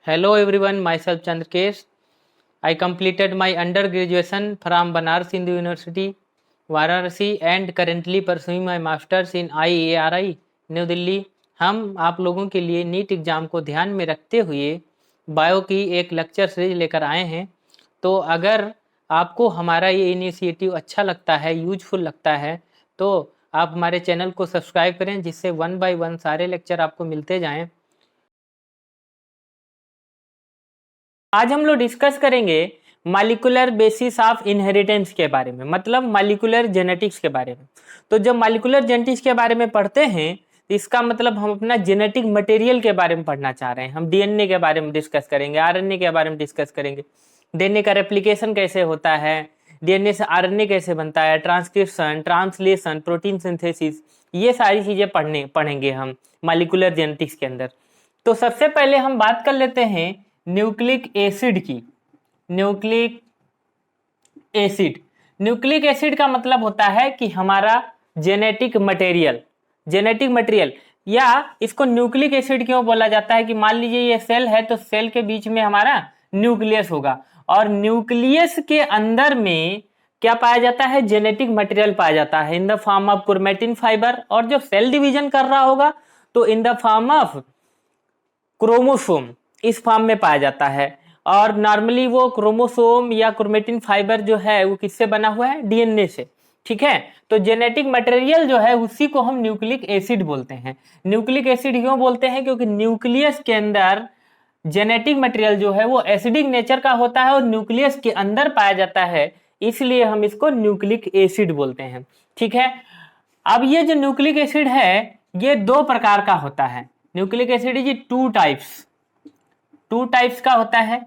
Hello everyone, myself Chandrkesh. I completed my undergraduation from Banaras Hindu University, Varanasi and currently pursuing my masters in IARI, new Delhi. हम आप लोगों के लिए NEET exam को ध्यान में रखते हुए बायो की एक लेक्चर सीरीज लेकर आए हैं। तो अगर आपको हमारा ये इनिशिएटिव अच्छा लगता है, यूजफुल लगता है, तो आप हमारे चैनल को सब्सक्राइब करें, जिससे 1 बाय 1 सारे लेक्चर आपको मिलते जाएं। आज हम लोग डिस्कस करेंगे मॉलिक्यूलर बेसिस ऑफ इनहेरिटेंस के बारे में, मतलब मॉलिक्यूलर जेनेटिक्स के बारे में। तो जब मॉलिक्यूलर जेनेटिक्स के बारे में पढ़ते हैं तो इसका मतलब हम अपना जेनेटिक मटेरियल के बारे में पढ़ना चाह रहे हैं। हम डीएनए के बारे में डिस्कस करेंगे, आरएनए के बारे में डिस्कस करेंगे, डीएनए का रेप्लिकेशन कैसे होता है, डीएनए से आरएनए कैसे बनता है, ट्रांसक्रिप्शन, ट्रांसलेशन, प्रोटीन सिंथेसिस, ये सारी चीजें पढ़ेंगे हम मॉलिक्यूलर जेनेटिक्स के अंदर। तो सबसे पहले हम बात कर लेते हैं न्यूक्लिक एसिड की। न्यूक्लिक एसिड, न्यूक्लिक एसिड का मतलब होता है कि हमारा जेनेटिक मटेरियल, जेनेटिक मटेरियल, या इसको न्यूक्लिक एसिड क्यों बोला जाता है कि मान लीजिए ये सेल है तो सेल के बीच में हमारा न्यूक्लियस होगा और न्यूक्लियस के अंदर में क्या पाया जाता है, जेनेटिक मटेरियल पाया जाता है in the form of chromatin fibre, और जो सेल डिवीजन कर रहा होगा तो in the form of chromosome, इस फॉर्म में पाया जाता है। और नॉर्मली वो क्रोमोसोम या क्रोमेटिन फाइबर जो है वो किससे बना हुआ है, डीएनए से। ठीक है, तो जेनेटिक मटेरियल जो है उसी को हम न्यूक्लिक एसिड बोलते हैं। न्यूक्लिक एसिड क्यों बोलते हैं, क्योंकि न्यूक्लियस के अंदर जेनेटिक मटेरियल जो है वो एसिडिक नेचर का होता है और न्यूक्लियस के अंदर पाया जाता है, इसलिए हम इसको न्यूक्लिक एसिड बोलते हैं। ठीक है, अब ये जो न्यूक्लिक एसिड है ये दो प्रकार का होता है। Nucleic acid is two types का होता है।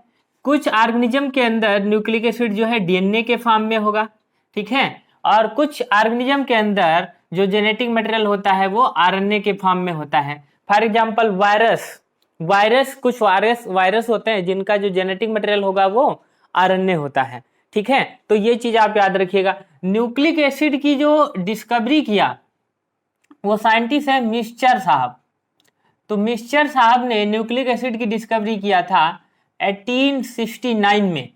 कुछ ऑर्गेनिज्म के अंदर न्यूक्लिक एसिड जो है डीएनए के फॉर्म में होगा, ठीक है, और कुछ ऑर्गेनिज्म के अंदर जो जेनेटिक मटेरियल होता है वो आरएनए के फॉर्म में होता है। फॉर एग्जांपल कुछ वायरस होते हैं जिनका जो जेनेटिक मटेरियल होगा वो आरएनए होता है। ठीक है, तो ये चीज आप याद रखिएगा। न्यूक्लिक एसिड की जो डिस्कवरी किया वो साइंटिस्ट है मिस्चर साहब। तो मिस्चर साहब ने न्यूक्लिक एसिड की डिस्कवरी किया था 1869 में,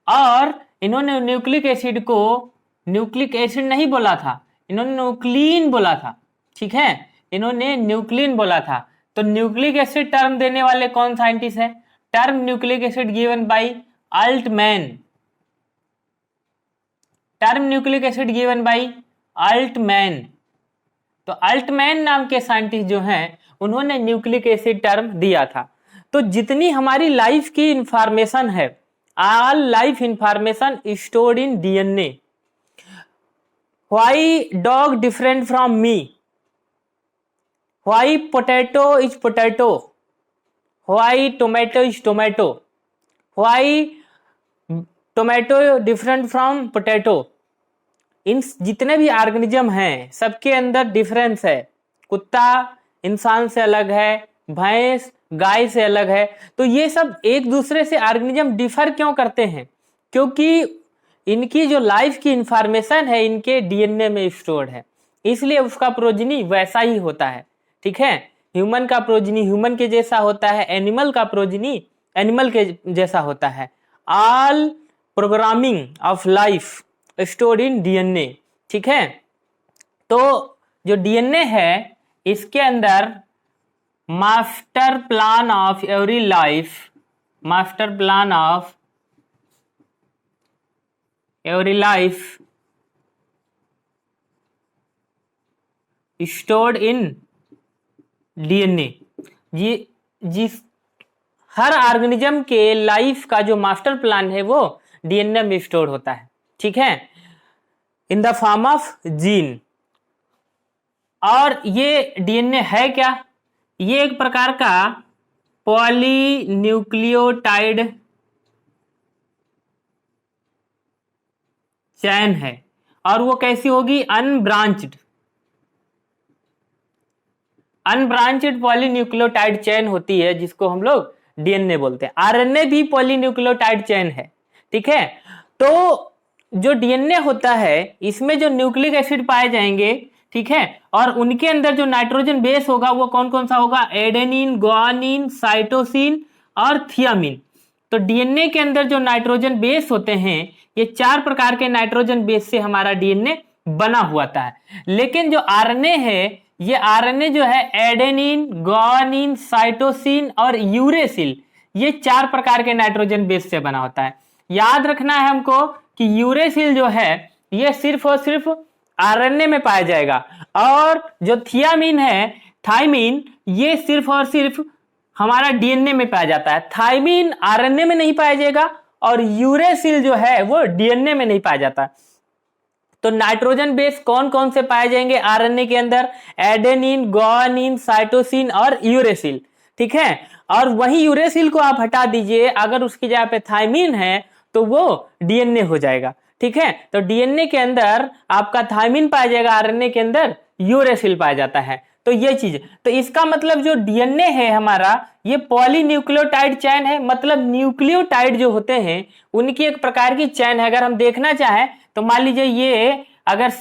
और इन्होंने न्यूक्लिक एसिड को न्यूक्लिक एसिड नहीं बोला था, इन्होंने न्यूक्लिन बोला था। ठीक है, इन्होंने न्यूक्लिन बोला था। तो न्यूक्लिक एसिड टर्म देने वाले कौन साइंटिस्ट है, term nucleic acid given by Altmann, term nucleic acid given by Altmann. तो अल्टमैन नाम के साइंटिस्ट जो हैं उन्होंने न्यूक्लिक एसिड टर्म दिया था। तो जितनी हमारी लाइफ की इंफॉर्मेशन है, all life information stored in DNA. Why dog different from me, why potato is potato, why tomato is tomato, why tomato different from potato. इन जितने भी ऑर्गेनिज्म हैं सबके अंदर डिफरेंस है। कुत्ता इंसान से अलग है, भैंस गाय से अलग है। तो ये सब एक दूसरे से ऑर्गेनिज्म डिफर क्यों करते हैं, क्योंकि इनकी जो लाइफ की इंफॉर्मेशन है इनके डीएनए में स्टोर्ड है, इसलिए उसका प्रोजनी वैसा ही होता है। ठीक है, ह्यूमन का प्रोजनी ह्यूमन के जैसा होता है, एनिमल का प्रोजनी एनिमल के जैसा होता है। All programming of life stored in DNA. ठीक है, तो जो डीएनए है इसके अंदर master plan of every life, master plan of every life stored in DNA. जिस हर ऑर्गेनिज्म के लाइफ का जो मास्टर प्लान है वो डीएनए में स्टोर होता है। ठीक है, in the form of gene. और ये डीएनए है क्या, ये एक प्रकार का पॉलीन्यूक्लियोटाइड चैन है, और वो कैसी होगी, अनब्रांचड पॉलीन्यूक्लियोटाइड चैन होती है, जिसको हम लोग डीएनए बोलते हैं। आरएनए भी पॉलीन्यूक्लियोटाइड चैन है। ठीक है, तो जो डीएनए होता है इसमें जो न्यूक्लिक एसिड पाए जाएंगे, ठीक है, और उनके अंदर जो नाइट्रोजन बेस होगा वो कौन कौन सा होगा, एडेनिन, ग्वानिन, साइटोसिन और थियामिन। तो डीएनए के अंदर जो नाइट्रोजन बेस होते हैं, ये 4 प्रकार के नाइट्रोजन बेस से हमारा डीएनए बना हुआ था। लेकिन जो आरएनए है, ये आरएनए जो है एडेनिन, गुआनिन, साइटोसिन और यूरेसिल, ये 4 प्रकार के नाइट्रोजन बेस से बना होता है। याद रखना है हमको कि यूरेसिल जो है ये सिर्फ और सिर्फ आरएनए में पाया जाएगा, और जो थियामिन है, थाइमिन, ये सिर्फ और सिर्फ हमारा डीएनए में पाया जाता है। थाइमिन आरएनए में नहीं पाया जाएगा और यूरेसिल जो है वो डीएनए में नहीं पाया जाता। तो नाइट्रोजन बेस कौन कौन से पाए जाएंगे आरएनए के अंदर? एडेनिन, गुआनिन, साइटोसिन और यूरेसिल। ठीक है, और वही यूरेसिल को आप हटा दीजिए, अगर उसकी जगह पे थाइमिन है तो वो डीएनए हो जाएगा। ठीक है, तो डीएनए के अंदर आपका थाइमिन पाया जाएगा, आरएनए के अंदर यूरेसिल पाया जाता है। तो ये चीज, तो इसका मतलब जो डीएनए है हमारा, ये पॉलीन्यूक्लियोटाइड चैन है। मतलब न्यूक्लियोटाइड जो होते हैं उनकी एक प्रकार की चैन है। अगर हम देखना चाहें तो मान लीजिए ये अगर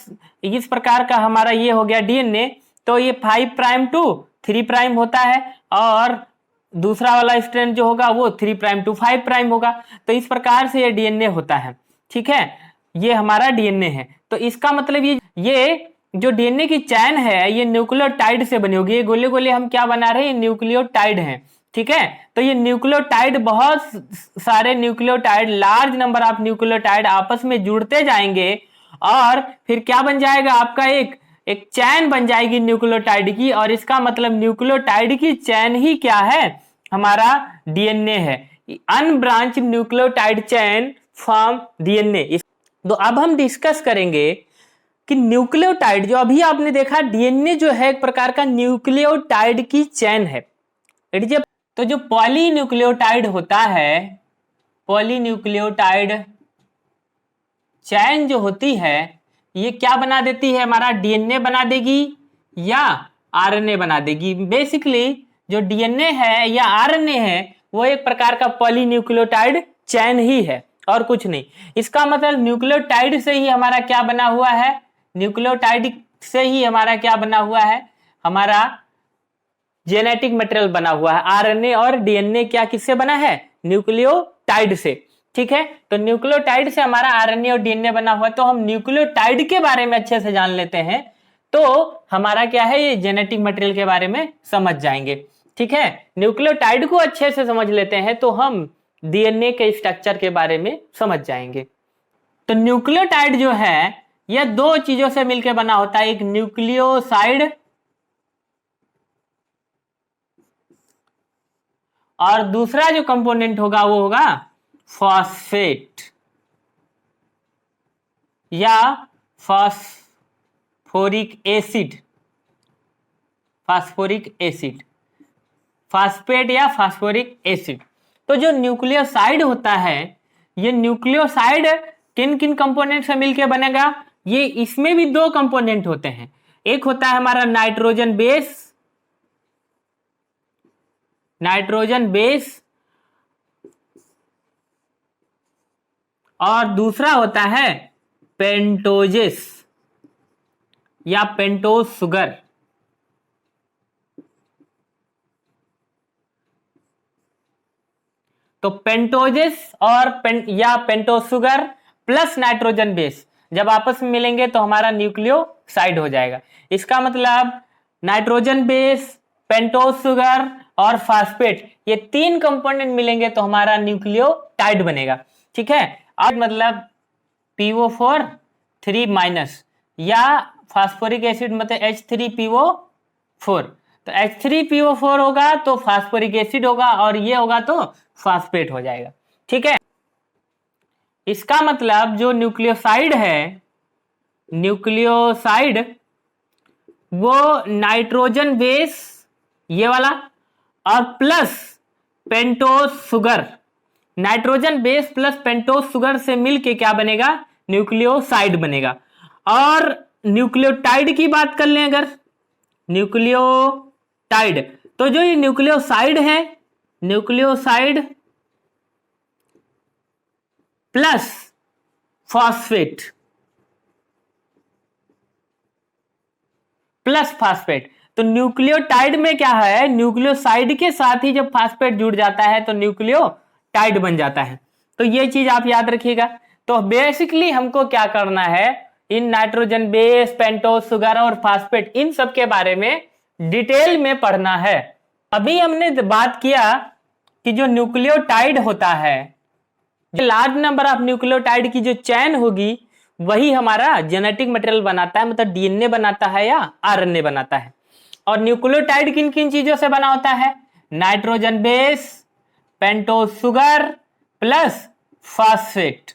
इस प्रकार का हमारा ये हो गया डीएनए, तो ये 5 प्राइम टू 3 प्राइम होता है, और दूसरा वाला स्ट्रैंड जो होगा वो 3 प्राइम टू 5 प्राइम होगा। तो इस प्रकार से ये डीएनए होता है। ठीक है, ये हमारा डीएनए है। तो इसका मतलब ये जो डीएनए की चैन है ये न्यूक्लियोटाइड से बनी होगी। ये गोले गोले हम क्या बना रहे हैं? न्यूक्लियोटाइड हैं। ठीक है, तो ये न्यूक्लियोटाइड, बहुत सारे nucleotide, large number of nucleotide आपस में जुड़ते जाएंगे, और फिर क्या बन जाएगा आपका? एक चैन बन जाएगी न्यूक्लियोटाइड की। और इसका मतलब न्यूक्लियोटाइड की चैन ही क्या है? हमारा डीएनए है। अनब्रांच न्यूक्लियोटाइड चैन फॉर्म डीएनए। तो अब हम डिस्कस करेंगे कि न्यूक्लियोटाइड, जो अभी आपने देखा डीएनए जो है एक प्रकार का न्यूक्लियोटाइड की चैन है। तो जो पॉलीन्यूक्लियोटाइड होता है, पॉलीन्यूक्लियोटाइड चैन जो होती है, ये क्या बना देती है? हमारा डीएनए बना देगी या आरएनए बना देगी। बेसिकली जो डीएनए है या आरएनए है वो एक प्रकार का पॉलीन्यूक्लियोटाइड चैन ही है और कुछ नहीं। इसका मतलब न्यूक्लियोटाइड से ही हमारा क्या बना हुआ है? न्यूक्लियोटाइड से ही हमारा क्या बना हुआ है? हमारा जेनेटिक मटेरियल बना हुआ है। आरएनए और डीएनए क्या किससे बना है? न्यूक्लियोटाइड से। ठीक है, तो न्यूक्लियोटाइड से हमारा आरएनए और डीएनए बना हुआ है। तो हम न्यूक्लियोटाइड के बारे में अच्छे से जान लेते हैं तो हमारा क्या है, ये जेनेटिक मटेरियल के बारे में समझ जाएंगे। ठीक है, न्यूक्लियोटाइड को अच्छे से समझ लेते हैं तो हम डीएनए के स्ट्रक्चर के बारे में समझ जाएंगे। तो न्यूक्लियोटाइड जो है यह 2 चीजों से मिलकर बना होता है, एक न्यूक्लियोसाइड और दूसरा जो कंपोनेंट होगा वो होगा फॉस्फेट या phosphoric acid. Phosphoric acid, phosphate या फास्फोरिक एसिड। तो जो न्यूक्लियोसाइड होता है, ये न्यूक्लियोसाइड किन किन कंपोनेंट से मिलकर बनेगा? ये इसमें भी 2 कंपोनेंट होते हैं। एक होता है हमारा नाइट्रोजन बेस, नाइट्रोजन बेस, और दूसरा होता है पेंटोजेस या पेंटोज शुगर। तो पेंटोजेस और pentose sugar plus nitrogen base जब आपस में मिलेंगे तो हमारा न्यूक्लियोसाइड हो जाएगा। इसका मतलब नाइट्रोजन बेस, पेंटोज शुगर और फास्फेट, ये 3 कंपोनेंट मिलेंगे तो हमारा न्यूक्लियोटाइड बनेगा। ठीक है, और मतलब PO4 3- या फास्फोरिक एसिड मतलब H3PO4। तो H3PO4 होगा तो फास्फोरिक एसिड होगा, और ये होगा तो फास्फेट हो जाएगा। ठीक है, इसका मतलब जो न्यूक्लियोसाइड है, न्यूक्लियोसाइड वो नाइट्रोजन बेस ये वाला और plus pentose sugar, nitrogen base plus pentose sugar से मिलके क्या बनेगा? न्यूक्लियोसाइड बनेगा। और न्यूक्लियोटाइड की बात कर लें अगर, न्यूक्लियोटाइड, तो जो ये न्यूक्लियोसाइड है, nucleoside plus phosphate, plus phosphate, तो न्यूक्लियोटाइड में क्या है, न्यूक्लियोसाइड के साथ ही जब फास्फेट जुड़ जाता है तो न्यूक्लियोटाइड बन जाता है। तो ये चीज आप याद रखिएगा। तो बेसिकली हमको क्या करना है, in nitrogen base, pentose sugar और फास्फेट, इन सब के बारे में डिटेल में पढ़ना है। अभी हमने बात किया कि जो न्यूक्लियोटाइड होता है, लार्ज नंबर ऑफ न्यूक्लियोटाइड की जो चैन होगी वही हमारा जेनेटिक मटेरियल बनाता है, मतलब डीएनए बनाता है या आरएनए बनाता है। और न्यूक्लियोटाइड किन किन चीजों से बना होता है, nitrogen base, pentose sugar plus phosphate.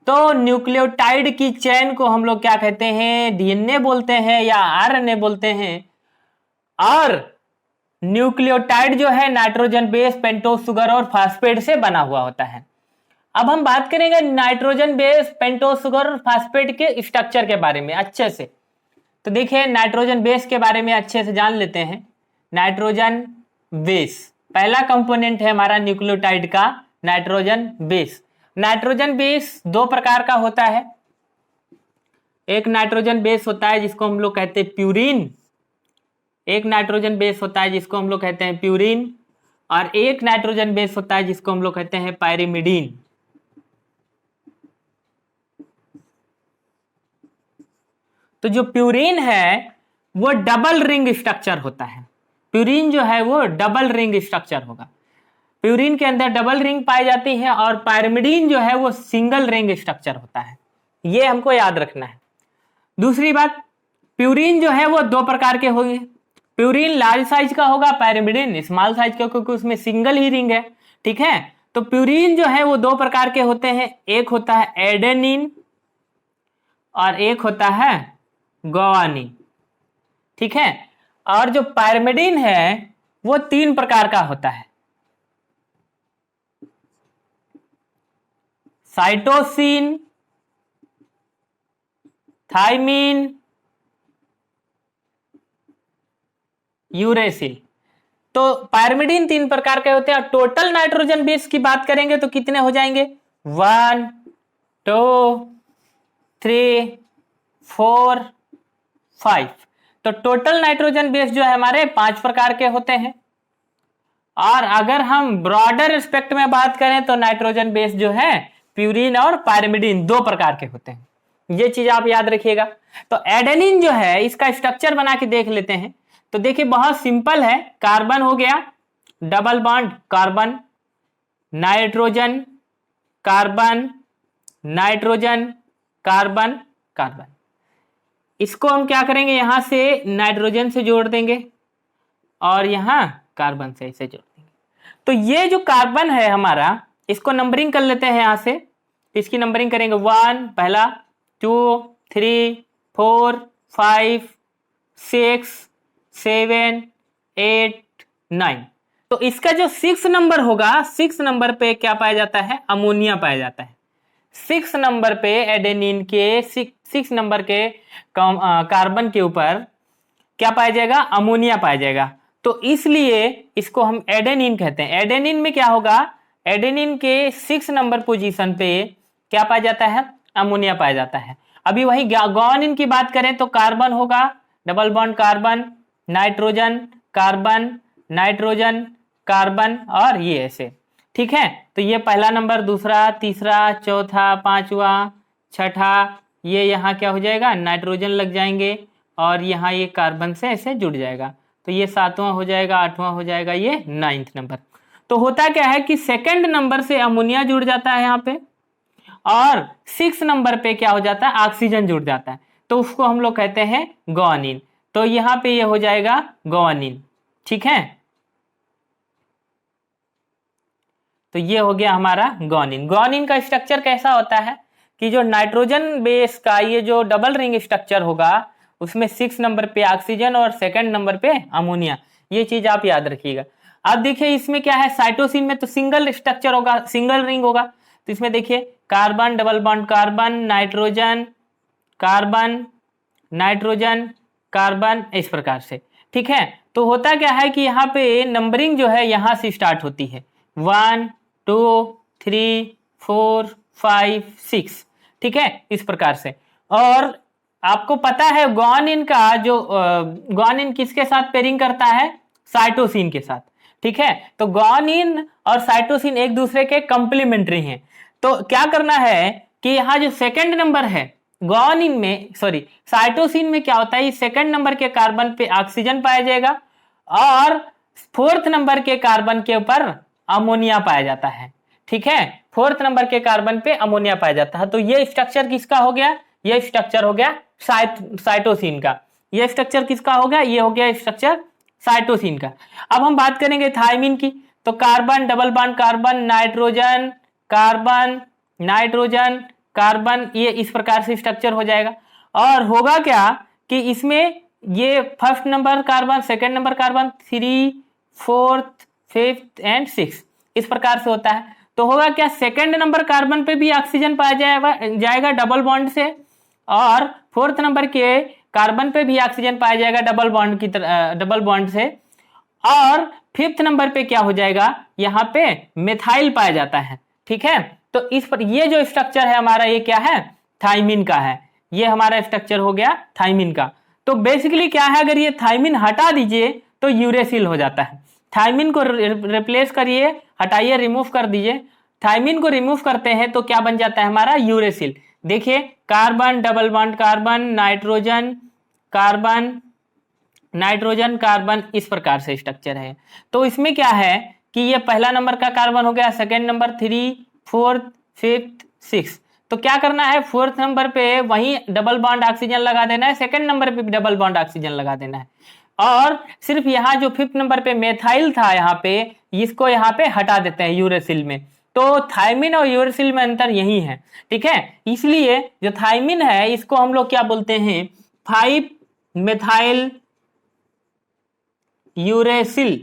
तो न्यूक्लियोटाइड की चेन को हम लोग क्या कहते हैं, डीएनए बोलते हैं या आरएनए बोलते हैं। और न्यूक्लियोटाइड जो है नाइट्रोजन बेस, पेंटोस शुगर और फास्फेट से बना हुआ होता है। अब हम बात करेंगे नाइट्रोजन बेस, पेंटोस शुगर और फास्फेट के स्ट्रक्चर के बारे में अच्छे से। तो देखिए नाइट्रोजन बेस के बारे में अच्छे से जान लेते हैं। नाइट्रोजन बेस पहला कंपोनेंट है हमारा न्यूक्लियोटाइड का, नाइट्रोजन बेस। नाइट्रोजन बेस दो प्रकार का होता है। एक नाइट्रोजन बेस होता है जिसको हम लोग कहते हैं प्यूरिन, एक नाइट्रोजन बेस होता है जिसको हम लोग कहते हैं प्यूरिन, और एक नाइट्रोजन बेस होता है जिसको हम लोग कहते हैं पायरिमिडीन। तो जो प्यूरिन है वो डबल रिंग स्ट्रक्चर होता है। प्यूरिन जो है वो डबल रिंग स्ट्रक्चर होगा, प्यूरिन के अंदर डबल रिंग पाई जाती है। और पायरिमिडीन जो है वो सिंगल रिंग स्ट्रक्चर होता है, ये हमको याद रखना है। दूसरी बात, प्यूरिन जो है वो दो प्रकार के होंगे। प्यूरिन लार्ज साइज का होगा, पायरिमिडीन स्मॉल साइज का, क्योंकि उसमें सिंगल ही रिंग है। ठीक है, तो प्यूरिन जो है वो दो प्रकार के होते हैं, एक होता है एडेनिन और एक होता है ग्वानिन। ठीक है, और जो पायरिमिडीन है वो तीन प्रकार का होता है, साइटोसिन, थाइमिन, यूरेसिल। तो पायरिमिडीन तीन प्रकार के होते हैं। और टोटल नाइट्रोजन बेस की बात करेंगे तो कितने हो जाएंगे, 1 2 3 4 5। तो टोटल नाइट्रोजन बेस जो है हमारे 5 प्रकार के होते हैं। और अगर हम ब्रॉडर एस्पेक्ट में बात करें तो नाइट्रोजन बेस जो है प्यूरिन और पायरिमिडीन दो प्रकार के होते हैं, ये चीज आप याद रखिएगा। तो एडेनिन जो है इसका स्ट्रक्चर बना के देख लेते हैं। तो देखिए बहुत सिंपल है, कार्बन हो गया, double bond carbon, nitrogen carbon, nitrogen carbon carbon. इसको हम क्या करेंगे, यहां से नाइट्रोजन से जोड़ देंगे और यहां कार्बन से इसे जोड़ देंगे। तो ये जो कार्बन है हमारा, इसको नंबरिंग कर लेते हैं यहां से। इसकी नंबरिंग करेंगे 1 पहला, 2 3 4 5 6 7 8 9। तो इसका जो 6 नंबर होगा, 6 नंबर पे क्या पाया जाता है, अमोनिया पाया जाता है। 6 नंबर पे एडेनिन के 6 नंबर के कार्बन के ऊपर क्या पाया जाएगा, अमोनिया पाया जाएगा। तो इसलिए इसको हम एडेनिन कहते हैं। एडेनिन में क्या होगा, एडेनिन के 6 नंबर पोजीशन पे क्या पाया जाता है, अमोनिया पाया जाता है। अभी वही ग्वानिन की बात करें तो कार्बन होगा, double bond carbon, nitrogen carbon, nitrogen carbon, और ये ऐसे। ठीक है, तो ये पहला नंबर, दूसरा, तीसरा, चौथा, पांचवा, छठा, ये यहाँ क्या हो जाएगा, नाइट्रोजन लग जाएंगे, और यहाँ ये कार्बन से ऐसे जुड़ जाएगा। तो ये 7वां हो जाएगा, 8वां हो जाएगा, ये 9th नंबर। तो होता क्या है कि सेकंड नंबर से अमोनिया जुड़ जाता है यहाँ पे, और 6 नंबर पे क्या हो जाता है, ऑक्सीजन जुड़ जाता है। तो उसको हम लोग कहते हैं ग्वानिन। तो यहाँ पे ये हो जाएगा ग्वानिन। ठीक है, तो ये हो गया हमारा ग्वानिन। ग्वानिन का स्ट्रक्चर कैसा होता है कि जो नाइट्रोजन बेस का ये जो डबल रिंग स्ट्रक्चर होगा उसमें 6 नंबर पे ऑक्सीजन और सेकंड नंबर पे अमोनिया, ये चीज आप याद रखिएगा। अब देखिए इसमें क्या है, साइटोसिन में तो सिंगल स्ट्रक्चर होगा, सिंगल रिंग होगा। तो इसमें देखिए carbon, double bond carbon, nitrogen carbon, nitrogen carbon, इस प्रकार से। ठीक है, तो होता क्या है कि यहाँ पे नंबरिंग जो है यहाँ से स्टार्ट होती है, 1 2 3 4 5 6। ठीक है, इस प्रकार से। और आपको पता है ग्वानिन का जो ग्वानिन किसके साथ पेयरिंग करता है? साइटोसिन के साथ। ठीक है, तो ग्वानिन और साइटोसिन एक दूसरे के कंप्लीमेंट्री हैं। तो क्या करना है कि यहाँ जो सेकंड नंबर है ग्वानिन में, सॉरी साइटोसिन में क्या होता है, इस सेकंड नंबर के कार्बन पे ऑक्सीजन पाया जाएगा और फोर्थ नंबर के कार्बन के ऊपर अमोनिया पाया जाता है। ठीक है, फोर्थ नंबर के कार्बन पे अमोनिया पाया जाता है। तो ये स्ट्रक्चर किसका हो गया? ये स्ट्रक्चर हो गया साइटोसिन का। ये स्ट्रक्चर किसका हो गया? ये हो गया स्ट्रक्चर साइटोसिन का। अब हम बात करेंगे थायमिन की। तो carbon, double bond carbon, nitrogen, carbon, nitrogen, carbon, ये इस प्रकार से स्ट्रक्चर हो जाएगा। और होगा क्या कि इसमें ये first number carbon, second number carbon, 3, 4th, 5th and 6th इस प्रकार से होता है। तो होगा क्या, सेकंड नंबर कार्बन पे भी ऑक्सीजन पाया जाएगा डबल बॉन्ड से, और फोर्थ नंबर के कार्बन पे भी ऑक्सीजन पाया जाएगा डबल बॉन्ड की तरह, डबल बॉन्ड से। और फिफ्थ नंबर पे क्या हो जाएगा, यहाँ पे मेथाइल पाया जाता है। ठीक है, तो इस पर ये जो स्ट्रक्चर है हमारा, ये क्या है? थाइमिन का है। ये हमारा स्ट्रक्चर हो गया थाइमिन का। तो बेसिकली क्या है, अगर ये थाइमिन हटा दीजिए तो यूरेसिल हो जाता है। थाइमिन को रिप्लेस करिए, हटाइए, रिमूव कर दीजिए। थाइमिन को रिमूव करते हैं तो क्या बन जाता है हमारा? यूरेसिल। देखिए, carbon, double bond carbon, nitrogen, carbon, nitrogen, carbon, इस प्रकार से स्ट्रक्चर है। तो इसमें क्या है कि ये पहला नंबर का कार्बन हो गया, second number 3, 4th, 5th, 6th। तो क्या करना है, फोर्थ नंबर पे वही डबल बॉन्ड ऑक्सीजन लगा देना है, सेकंड नंबर पे भी डबल बॉन्ड ऑक्सीजन लगा देना है। और सिर्फ यहाँ जो फिफ्थ नंबर पे मेथाइल था, यहाँ पे इसको यहाँ पे हटा देते हैं यूरेसिल में। तो थाइमिन और यूरेसिल में अंतर यही है। ठीक है, इसलिए जो थाइमिन है इसको हम लोग क्या बोलते हैं? 5 मेथाइल यूरेसिल,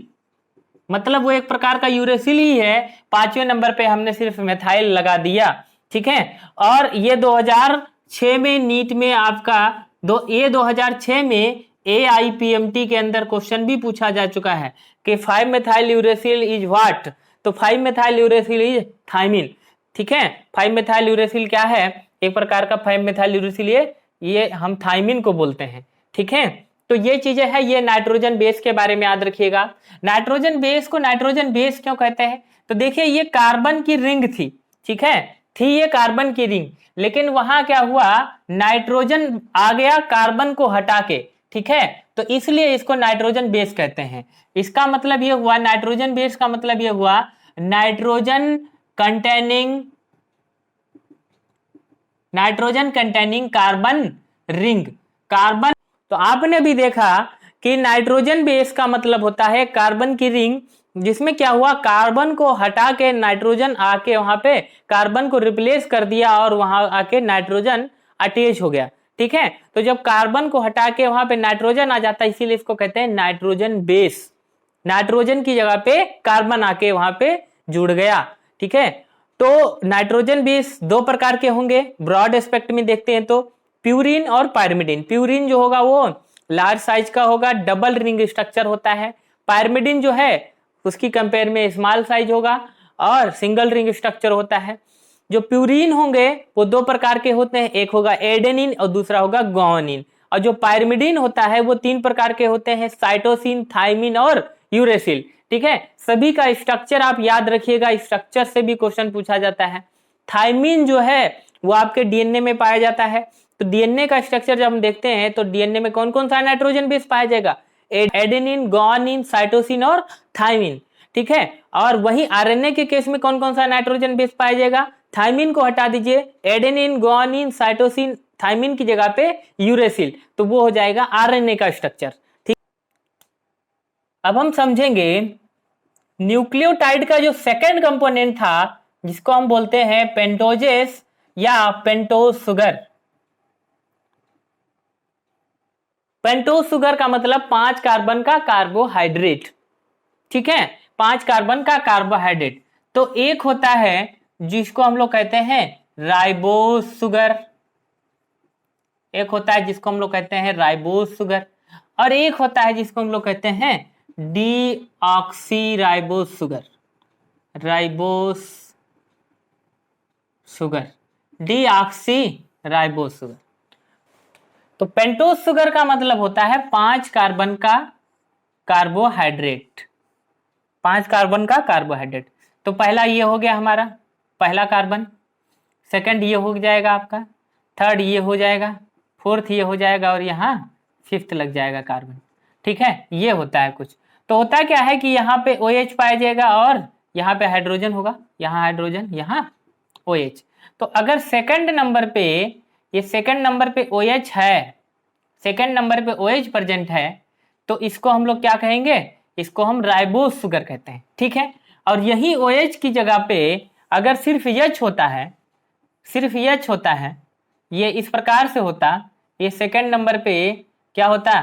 मतलब वो एक प्रकार का यूरेसिल ही है। पांचवें नंबर पे हमने सिर्फ मेथाइल लगा दिया। ठीक है, और ये 2006 में नीट में आपका 2006 में AIPMT के अंदर क्वेश्चन भी पूछा जा चुका है कि 5 मेथाइल यूरेसिल इज व्हाट। तो 5 मेथाइल यूरेसिल इज थाइमिन। ठीक है, 5 मेथाइल यूरेसिल क्या है? एक प्रकार का 5 मेथाइल यूरेसिल ये हम थाइमिन को बोलते हैं। ठीक है, तो ये चीजें हैं। ये नाइट्रोजन बेस के बारे में याद रखिएगा। नाइट्रोजन बेस को नाइट्रोजन बेस क्यों कहते हैं? तो देखिए, ये कार्बन की रिंग थी। ठीक है, थी ये कार्बन की रिंग, लेकिन वहां क्या हुआ, नाइट्रोजन आ गया कार्बन को हटा के। ठीक है, तो इसलिए इसको नाइट्रोजन बेस कहते हैं। इसका मतलब ये हुआ, नाइट्रोजन बेस का मतलब ये हुआ nitrogen containing carbon ring. Carbon, तो आपने भी देखा कि नाइट्रोजन बेस का मतलब होता है कार्बन की रिंग, जिसमें क्या हुआ, कार्बन को हटा के नाइट्रोजन आके वहां पे कार्बन को रिप्लेस कर दिया और वहां आके नाइट्रोजन अटैच हो गया। ठीक है, तो जब कार्बन को हटा के वहां पे नाइट्रोजन आ जाता है, इसीलिए इसको कहते हैं नाइट्रोजन बेस। नाइट्रोजन की जगह पे कार्बन आके वहां पे जुड़ गया। ठीक है, तो नाइट्रोजन बेस दो प्रकार के होंगे, ब्रॉड एस्पेक्ट में देखते हैं तो प्यूरिन और पायरिमिडिन। प्यूरिन जो होगा वो लार्ज साइज का होगा, डबल रिंग स्ट्रक्चर होता है। पायरिमिडिन जो है उसकी कंपेयर में स्मॉल साइज होगा और सिंगल रिंग स्ट्रक्चर होता है। जो प्यूरिन होंगे वो दो प्रकार के होते हैं, एक होगा एडेनिन और दूसरा होगा ग्वानिन। और जो पायरिमिडिन होता है वो तीन प्रकार के होते हैं, साइटोसिन, थाइमिन और यूरेसिल। ठीक है, सभी का स्ट्रक्चर आप याद रखिएगा, स्ट्रक्चर से भी क्वेश्चन पूछा जाता है। थाइमिन जो है वो आपके डीएनए में पाया जाता है। तो डीएनए का स्ट्रक्चर जब हम देखते हैं तो डीएनए में कौन कौन सा नाइट्रोजन बेस पाया जाएगा? एडेनिन, ग्वानिन, साइटोसिन और थाइमिन। ठीक है, और वही आरएनए के केस में कौन कौन सा नाइट्रोजन बेस पाया जाएगा? थाइमिन को हटा दीजिए, एडेनिन, ग्वानिन, साइटोसिन, थाइमिन की जगह पे यूरेसिल, तो वो हो जाएगा आरएनए का स्ट्रक्चर। ठीक, अब हम समझेंगे न्यूक्लियोटाइड का जो सेकंड कंपोनेंट था, जिसको हम बोलते हैं पेंटोजेस या पेंटोज शुगर। पेंटोज शुगर का मतलब 5 कार्बन का कार्बोहाइड्रेट। ठीक है, 5 कार्बन का कार्बोहाइड्रेट। तो एक होता है जिसको हम लोग कहते हैं राइबोज शुगर, एक होता है जिसको हम लोग कहते हैं राइबोज शुगर, और एक होता है जिसको हम लोग कहते हैं deoxy ribose sugar. Ribose sugar, deoxy ribose sugar. तो पेंटोज शुगर का मतलब होता है 5 कार्बन का कार्बोहाइड्रेट, 5 कार्बन का कार्बोहाइड्रेट। तो पहला ये हो गया हमारा पहला कार्बन, सेकंड ये हो जाएगा आपका, थर्ड ये हो जाएगा, फोर्थ ये हो जाएगा और यहाँ फिफ्थ लग जाएगा कार्बन। ठीक है, ये होता है कुछ। तो होता क्या है कि यहाँ पे OH पाया जाएगा और यहाँ पे हाइड्रोजन होगा, यहाँ हाइड्रोजन, यहाँ OH। तो अगर सेकंड नंबर पे, ये सेकंड नंबर पे OH है, सेकंड नंबर पे OH प्रेजेंट है, तो इसको हम लोग क्या कहेंगे, इसको हम राइबोज शुगर कहते हैं। ठीक है, और यही OH की जगह पे अगर सिर्फ H होता है, सिर्फ H होता है, ये इस प्रकार से होता, ये सेकंड नंबर पे क्या होता,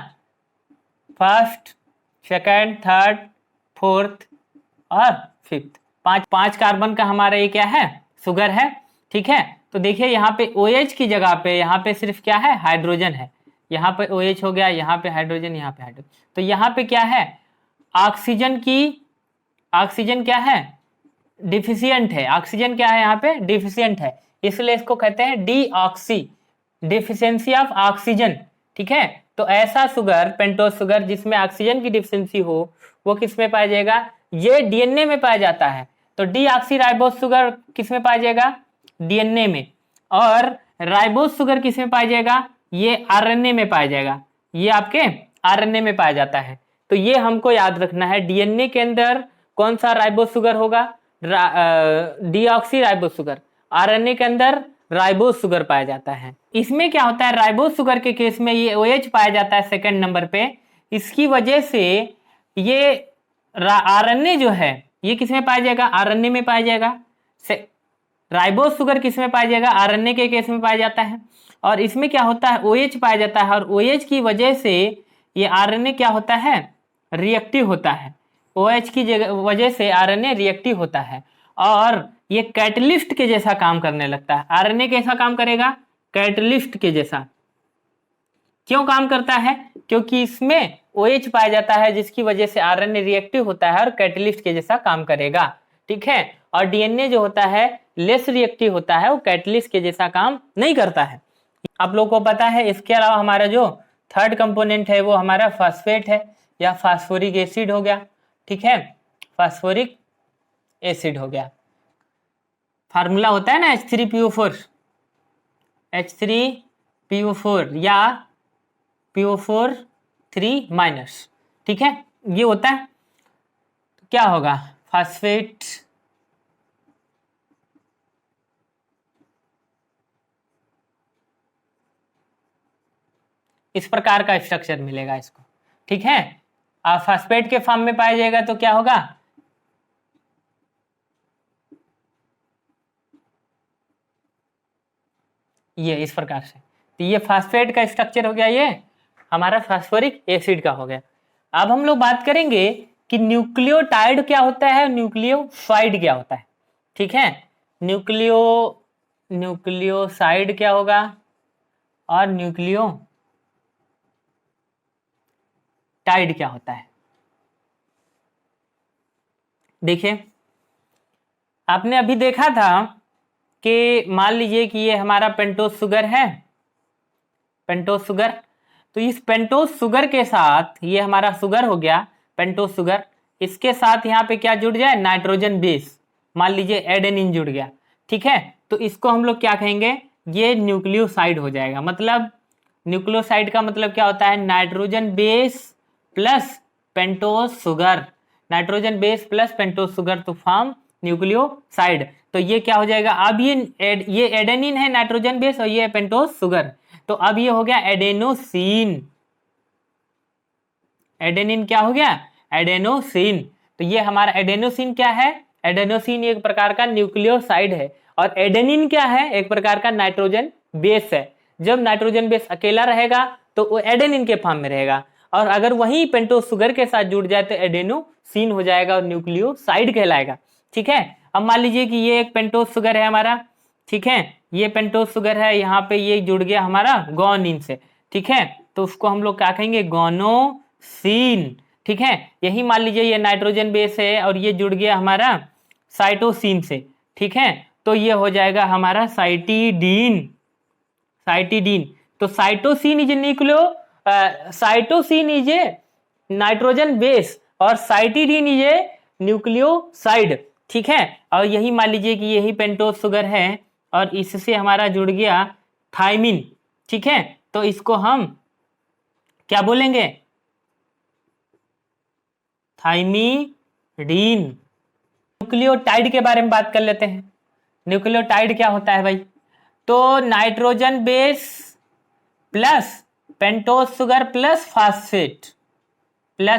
फर्स्ट, सेकंड, थर्ड, फोर्थ और फिफ्थ, पांच कार्बन का हमारा ये क्या है, शुगर है। ठीक है, तो देखिए यहाँ पे OH की जगह पे यहाँ पे सिर्फ क्या है, हाइड्रोजन है, यहाँ पे OH हो गया, यहाँ पे हाइड्रोजन, यहाँ पे हाइड्रोजन। तो यहाँ पे क्या है, ऑक्सीजन क्या है, डिफिशियंट है, ऑक्सीजन क्या है यहाँ पे, डिफिशियंट है, इसलिए इसको कहते हैं डीऑक्सी, डिफिशियंसी ऑफ ऑक्सीजन। ठीक है, तो ऐसा शुगर, पेंटोज शुगर जिसमें ऑक्सीजन की डिफिशियंसी हो, वो किस में पाया जाएगा, ये DNA में पाया जाता है। तो डीऑक्सी राइबोज शुगर किस में पाया जाएगा, DNA में। और राइबोज शुगर किस में पाया जाएगा, ये RNA में पाया जाएगा, ये आपके RNA में पाया जाता है। तो ये हमको याद रखना है, DNA के अंदर कौन सा राइबोज शुगर होगा, डीऑक्सी राइबोज शुगर, RNA के अंदर राइबोज शुगर पाया जाता है। इसमें क्या होता है, राइबोज शुगर के केस में ये OH पाया जाता है सेकंड नंबर पे, इसकी वजह से ये RNA जो है ये किस में पाया जाएगा, RNA में पाया जाएगा। राइबोज शुगर किस में पाया जाएगा, RNA के केस में पाया जाता है। और इसमें क्या होता है, OH पाया जाता है, और OH की वजह से ये RNA क्या होता है, रिएक्टिव होता है। OH की वजह से RNA रिएक्टिव होता है और ये कैटलिस्ट के जैसा काम करने लगता है। RNA कैसा काम करेगा, कैटलिस्ट के जैसा। क्यों काम करता है, क्योंकि इसमें OH पाया जाता है, जिसकी वजह से RNA रिएक्टिव होता है और कैटलिस्ट के जैसा काम करेगा। ठीक है, और DNA जो होता है लेस रिएक्टिव होता है, वो कैटलिस्ट के जैसा काम नहीं करता है। आप लोगों को पता है। इसके अलावा हमारा जो थर्ड कंपोनेंट है वो हमारा फास्फेट है या फास्फोरिक एसिड हो गया। ठीक है, फास्फोरिक एसिड हो गया। फार्मूला होता है ना H3PO4, H3PO4 या PO4 3-। ठीक है, ये होता है। तो क्या होगा, फास्फेट इस प्रकार का स्ट्रक्चर मिलेगा इसको। ठीक है, आप फास्फेट के फॉर्म में पाया जाएगा तो क्या होगा, ये इस प्रकार से। तो ये फास्फेट का स्ट्रक्चर हो गया, ये हमारा फास्फोरिक एसिड का हो गया। अब हम लोग बात करेंगे कि न्यूक्लियोटाइड क्या होता है, न्यूक्लियोसाइड क्या होता है। ठीक है, न्यूक्लियोसाइड क्या होगा और न्यूक्लियोटाइड क्या होता है। देखिए, आपने अभी देखा था कि मान लीजिए कि ये हमारा पेंटोज शुगर है, पेंटोज शुगर। तो इस पेंटोज शुगर के साथ, ये हमारा शुगर हो गया पेंटोज शुगर, इसके साथ यहाँ पे क्या जुड़ जाए, नाइट्रोजन बेस, मान लीजिए एडेनिन जुड़ गया। ठीक है, तो इसको हम लोग क्या कहेंगे, ये न्यूक्लियोसाइड हो जाएगा। मतलब न्यूक्लियोसाइड का मतलब क्या होता है, nitrogen base plus pentose sugar, nitrogen base plus pentose sugar तो फॉर्म न्यूक्लियोसाइड। तो ये क्या हो जाएगा, अब ये एडेनिन है नाइट्रोजन बेस और ये है पेंटोज शुगर। तो अब ये हो गया एडेनोसिन। एडेनिन क्या हो गया, एडेनोसिन। तो ये हमारा एडेनोसिन क्या है, एडेनोसिन एक प्रकार का न्यूक्लियोसाइड है और एडेनिन क्या है, एक प्रकार का नाइट्रोजन बेस है। जब नाइट्रोजन बेस अकेला रहेगा तो वो एडेनिन के फॉर्म में रहेगा, और अगर वही पेंटोज शुगर के साथ जुड़ जाए तो एडेनोसिन हो जाएगा और न्यूक्लियोसाइड कहलाएगा। ठीक है, अब मान लीजिए कि ये एक पेंटोज शुगर है हमारा। ठीक है, ये पेंटोज शुगर है, यहाँ पे ये जुड़ गया हमारा गोनिन से। ठीक है, तो उसको हम लोग क्या कहेंगे, गोनोसिन। ठीक है, यही मान लीजिए ये नाइट्रोजन बेस है और ये जुड़ गया हमारा साइटोसिन से। ठीक है, तो ये हो जाएगा हमारा साइटिडीन। साइटिडीन। तो cytosine is A nitrogen base और साइटिडीन इज ए न्यूक्लियोसाइड, ठीक है। और यही मान लीजिए कि यही पेंटोज शुगर है और इससे हमारा जुड़ गया थायमिन, ठीक है। तो इसको हम क्या बोलेंगे, थाइमीडीन। न्यूक्लियोटाइड के बारे में बात कर लेते हैं। न्यूक्लियोटाइड क्या होता है भाई, तो nitrogen base plus pentose sugar plus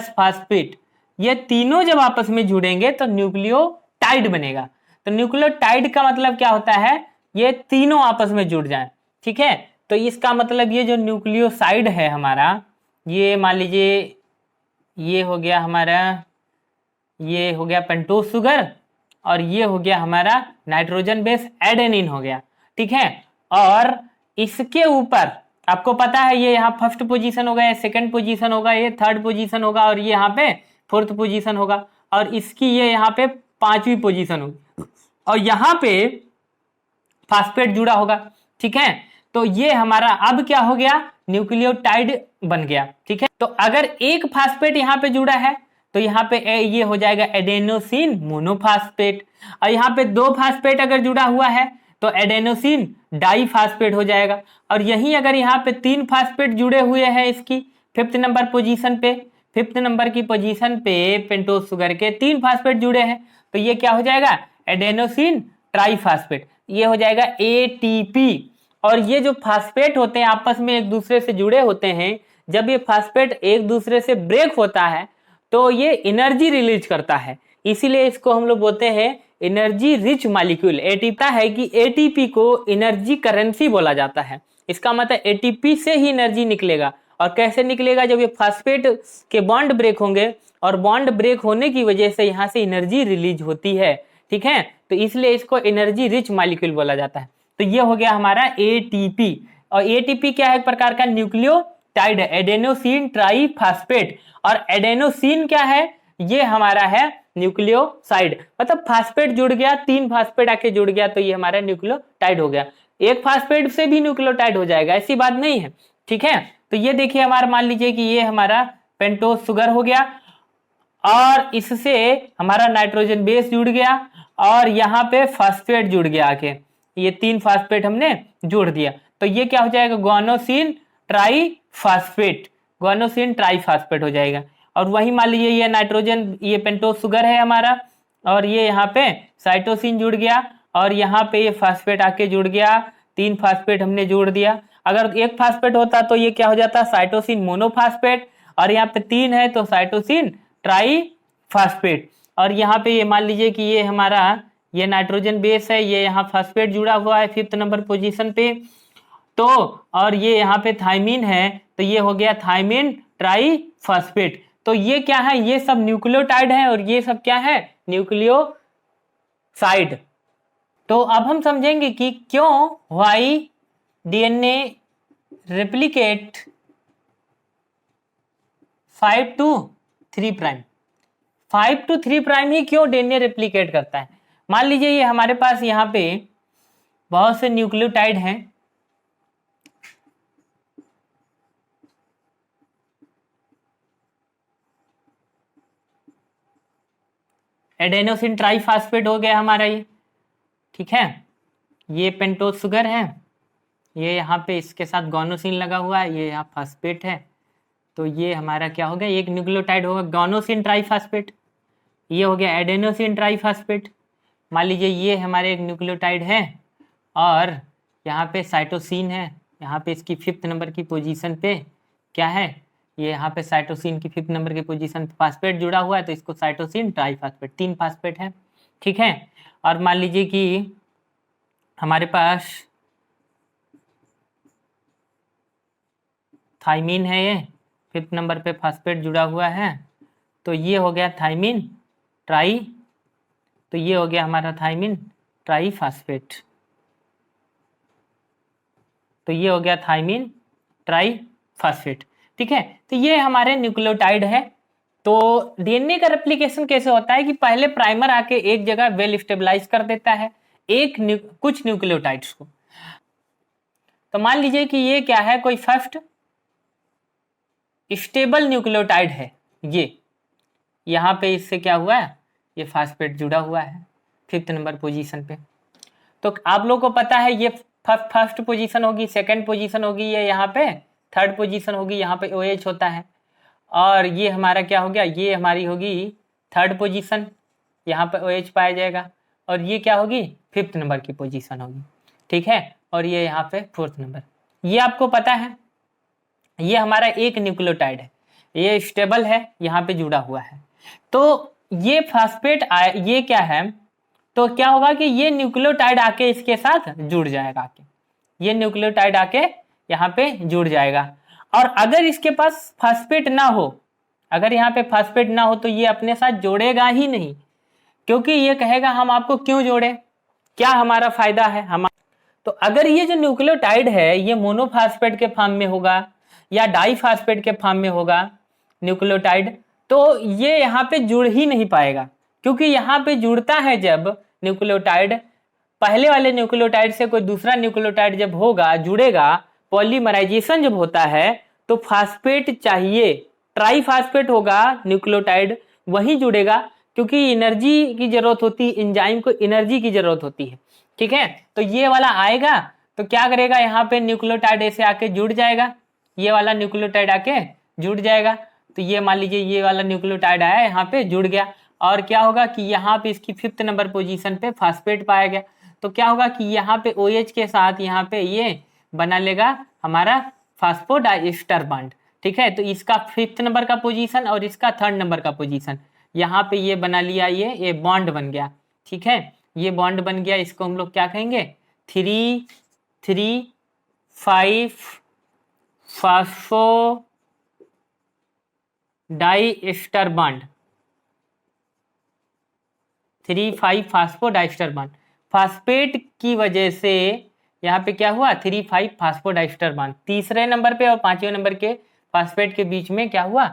phosphate, ये तीनों जब आपस में जुड़ेंगे तो न्यूक्लियोटाइड बनेगा। तो न्यूक्लियोटाइड का मतलब क्या होता है, ये तीनों आपस में जुड़ जाएं, ठीक है। तो इसका मतलब ये जो न्यूक्लियोसाइड है हमारा, ये मान लीजिए ये हो गया हमारा, ये हो गया पेंटोज शुगर और ये हो गया हमारा नाइट्रोजन बेस एडेनिन हो गया, ठीक है। और इसके ऊपर आपको पता है ये यहाँ फर्स्ट पोजीशन होगा, ये सेकंड पोजीशन होगा, ये थर्ड पोजीशन होगा और ये यहाँ पे फोर्थ पोजीशन होगा और इसकी ये यहाँ पे पांचवी पोजीशन होगी और यहाँ पे फास्फेट जुड़ा होगा, ठीक है। तो ये हमारा अब क्या हो गया, न्यूक्लियोटाइड बन गया, ठीक है। तो अगर एक फास्फेट यहाँ पे जुड़ा है तो यहाँ पे ये हो जाएगा एडेनोसिन मोनोफास्फेट, और यहाँ पे दो फास्फेट अगर जुड़ा हुआ है तो एडेनोसिन डाइफास्फेट हो जाएगा। और यहीं अगर यहाँ पे तीन फास्फेट जुड़े हुए हैं इसकी फिफ्थ नंबर की पोजीशन पे पेंटोज शुगर के तीन फास्फेट जुड़े हैं तो ये क्या हो जाएगा, एडेनोसिन ट्राइफास्फेट, ये हो जाएगा एटीपी। और ये जो फास्फेट होते हैं आपस में एक दूसरे से जुड़े होते हैं, जब ये फास्फेट एक दूसरे से ब्रेक होता है तो ये एनर्जी रिलीज करता है, इसीलिए इसको हम लोग बोलते हैं एनर्जी रिच मॉलिक्यूल। एटीपी है कि एटीपी को एनर्जी करेंसी बोला जाता है, इसका मतलब एटीपी से ही एनर्जी निकलेगा। और कैसे निकलेगा, जब ये फास्फेट के बॉन्ड ब्रेक होंगे और बॉन्ड ब्रेक होने की वजह से यहाँ से एनर्जी रिलीज होती है, ठीक है। तो इसलिए इसको एनर्जी रिच मॉलिक्यूल बोला जाता है। तो ये हो गया हमारा एटीपी, और एटीपी क्या है, एक प्रकार का न्यूक्लियोटाइड है, एडेनोसिन ट्राइफास्फेट। और एडेनोसिन क्या है, ये हमारा है न्यूक्लियोसाइड, मतलब फास्फेट जुड़ गया, तीन फास्फेट आके जुड़ गया तो ये हमारा न्यूक्लियोटाइड हो गया। एक फास्फेट से भी न्यूक्लियोटाइड हो जाएगा, ऐसी बात नहीं है, ठीक है। तो ये देखिए हमारा मान लीजिए कि ये हमारा पेंटोज शुगर हो गया और इससे हमारा नाइट्रोजन बेस जुड़ गया और यहाँ पे फास्फेट जुड़ गया आके, ये तीन फास्फेट हमने जोड़ दिया तो ये क्या हो जाएगा, ग्वानोसिन ट्राइफास्फेट हो जाएगा। और वही मान लीजिए ये नाइट्रोजन, ये पेंटोज शुगर है हमारा और ये यहाँ पे साइटोसिन जुड़ गया और यहाँ पे ये फास्फेट आके जुड़ गया, तीन फास्फेट हमने जोड़ दिया। अगर एक फास्फेट होता तो ये क्या हो जाता, साइटोसिन मोनोफास्फेट, और यहाँ पे तीन है तो साइटोसिन ट्राइफास्फेट। और यहाँ पे ये मान लीजिए कि ये हमारा ये नाइट्रोजन बेस है, ये यहाँ फास्फेट जुड़ा हुआ है फिफ्थ नंबर पोजीशन पे, तो और ये यहाँ पे थाइमिन है तो ये हो गया थाइमिन ट्राइफास्फेट। तो ये क्या है, ये सब न्यूक्लियोटाइड है और ये सब क्या है, न्यूक्लियोसाइड। तो अब हम समझेंगे कि क्यों why DNA replicate 5 to 3 prime, 5 to 3 prime ही क्यों डीएनए रेप्लिकेट करता है। मान लीजिए ये हमारे पास यहाँ पे बहुत से न्यूक्लियोटाइड हैं, एडेनोसिन ट्राइफास्फेट हो गया हमारा ये, ठीक है। ये पेंटोज शुगर है, ये यहाँ पे इसके साथ गॉनोसिन लगा हुआ है, ये यहाँ फास्फेट है, तो ये हमारा क्या हो गया, एक न्यूक्लियोटाइड होगा गॉनोसिन ट्राइफास्फेट। ये हो गया एडेनोसिन ट्राइफास्फेट। मान लीजिए ये हमारे एक न्यूक्लियोटाइड है और यहाँ पे साइटोसिन है, यहाँ पे इसकी फिफ्थ नंबर की पोजीशन पे क्या है, ये यहाँ पे साइटोसिन की फिफ्थ नंबर की पोजीशन पे फास्फेट जुड़ा हुआ है तो इसको साइटोसिन ट्राइफास्फेट, तीन फास्फेट है, ठीक है। और मान लीजिए कि हमारे पास थाइमिन है, ये फिफ्थ नंबर पे फास्फेट जुड़ा हुआ है तो ये हो गया थाइमिन ट्राई, तो ये हो गया हमारा थाइमिन ट्राइफास्फेट, तो ये हो गया थाइमिन ट्राइफास्फेट, ठीक है। तो ये हमारे न्यूक्लियोटाइड है। तो डीएनए का रेप्लिकेशन कैसे होता है कि पहले प्राइमर आके एक जगह वेल स्टेबलाइज कर देता है कुछ न्यूक्लियोटाइड्स को, तो मान लीजिए कि ये क्या है, कोई फर्स्ट स्टेबल न्यूक्लियोटाइड है, ये यहाँ पे इससे क्या हुआ है, ये फास्फेट जुड़ा हुआ है 5th नंबर पोजीशन पे। तो आप लोग को पता है ये फर्स्ट पोजीशन होगी, सेकंड पोजीशन होगी, ये यहाँ पे थर्ड पोजीशन होगी, यहाँ पे OH होता है, और ये हमारा क्या हो गया, ये हमारी होगी थर्ड पोजीशन, यहाँ पे OH पाया जाएगा, और ये क्या होगी 5th नंबर की पोजीशन होगी, ठीक है, और ये यहाँ पे 4th नंबर। ये आपको पता है, ये हमारा एक न्यूक्लियोटाइड है, ये स्टेबल है, यहाँ पे जुड़ा हुआ है। तो ये फास्फेट ये क्या है, तो क्या होगा कि ये न्यूक्लियोटाइड आके इसके साथ जुड़ जाएगा, आके ये न्यूक्लियोटाइड आके यहाँ पे जुड़ जाएगा। और अगर इसके पास फास्फेट ना हो, अगर यहाँ पे फास्फेट ना हो तो ये अपने साथ जोड़ेगा ही नहीं, क्योंकि ये कहेगा हम आपको क्यों जोड़े, क्या हमारा फायदा है हम। तो अगर ये जो न्यूक्लियोटाइड है ये मोनोफास्फेट के फॉर्म में होगा या डाईफास्फेट के फॉर्म में होगा न्यूक्लियोटाइड, तो ये यहाँ पे जुड़ ही नहीं पाएगा, क्योंकि यहाँ पे जुड़ता है जब न्यूक्लियोटाइड, पहले वाले न्यूक्लियोटाइड से कोई दूसरा न्यूक्लियोटाइड जब होगा, जुड़ेगा, पॉलीमराइजेशन जब होता है तो फास्फेट चाहिए, ट्राईफास्फेट होगा न्यूक्लियोटाइड, वही जुड़ेगा, क्योंकि एनर्जी की जरूरत होती है, एंजाइम को एनर्जी की जरूरत होती है, ठीक है। तो ये वाला आएगा तो क्या करेगा, यहाँ पे न्यूक्लियोटाइड ऐसे आके जुड़ जाएगा, ये वाला न्यूक्लियोटाइड आके जुड़ जाएगा। तो ये मान लीजिए ये वाला न्यूक्लियोटाइड आया, यहाँ पे जुड़ गया, और क्या होगा कि यहाँ पे इसकी 5th नंबर पोजीशन पे फास्फेट पाया गया। तो क्या होगा कि यहाँ पे OH के साथ यहाँ पे ये बना लेगा हमारा फास्फोडाइस्टर बॉन्ड, ठीक है। तो इसका 5th नंबर का पोजीशन और इसका 3rd नंबर का पोजीशन यहाँ पे ये बना लिया, ये बॉन्ड बन गया, ठीक है, ये बॉन्ड बन गया। इसको हम लोग क्या कहेंगे, 3,3,5 phosphodiester bond, 3,5 phosphodiester bond. Phosphate की वजह से यहाँ पे क्या हुआ, 3,5 फास्फोडाइस्टर बॉन्ड, तीसरे नंबर पे और 5वें नंबर के फास्फेट के बीच में क्या हुआ,